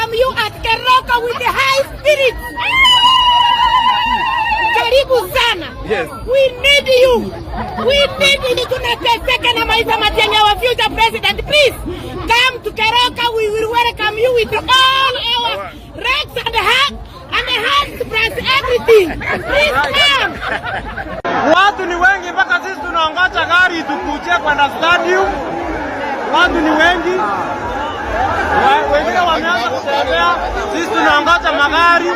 welcome you at Keroka with the high spirit. Karibu sana. Yes. We need you. We need you. Tunateseka na maisha Matiang'i, our future president. Please come to Keroka. We will welcome you with all our rights and hands plus everything. Please come. Watu ni wengi mpaka sisi tunaongoza gari tukuje kwenda stadium. Watu ni wengi. Wengine wameanza kutembea. Sisi tunaongoza magari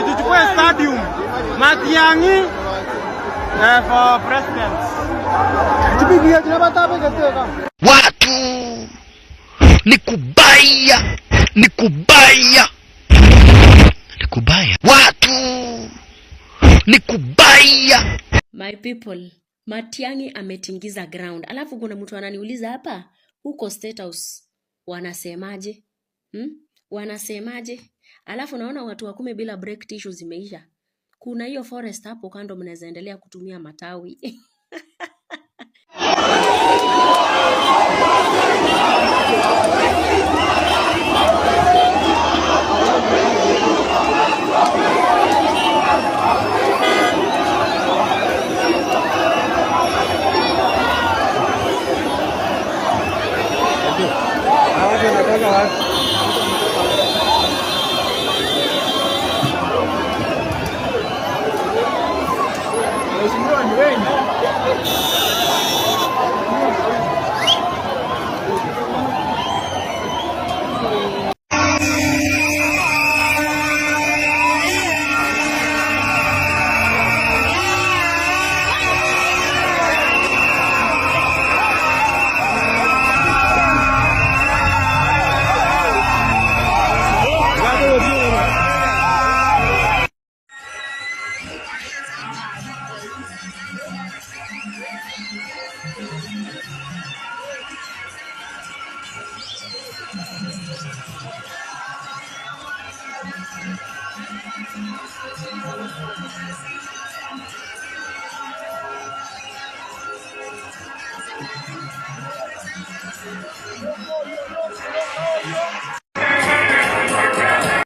tuchukue stadium. Matiang'i for president. Watu ni kubaya. Watu ni kubaya. My people, Matiang'i ametingiza ground. Alafu kuna mtu ananiuliza hapa, huko State House wanasemaje? Wanasemaje? Alafu naona watu 10 bila break tissue zimeisha. Kuna hiyo forest hapo kando, mnaweza endelea kutumia matawi.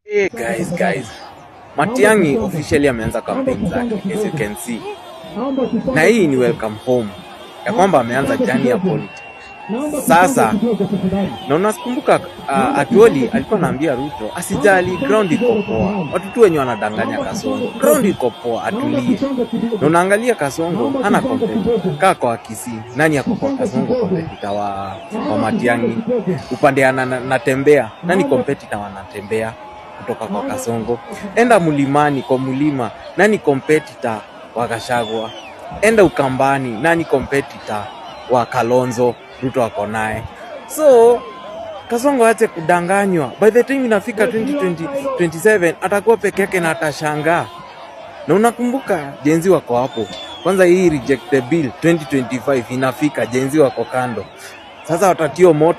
Hey guys, Matiang'i officially ameanza campaign zake, as you can see. Na hii ni welcome home ya kwamba ameanza journey ya politics. Sasa na unakumbuka Atuoli alikuwa anaambia Ruto asijali, ground iko poa. Watu tu wenye wanadanganya Kasongo, ground iko poa, atulie. Na unaangalia Kasongo hana competitor. Kaa kwa Kisii, nani yako kwa Kasongo competitor wa Matiang'i? Upande anatembea, nani competitor wanatembea kutoka kwa Kasongo? Enda Mlimani kwa Mlima, nani competitor wa Gachagua? Enda Ukambani, nani competitor wa Kalonzo? Ruto wako naye. So Kasongo ache kudanganywa. By the time inafika 2027 atakuwa peke yake na atashangaa. Na unakumbuka jenzi wako hapo. Kwanza hii reject the bill 2025 inafika, jenzi wako kando. Sasa watatio moto.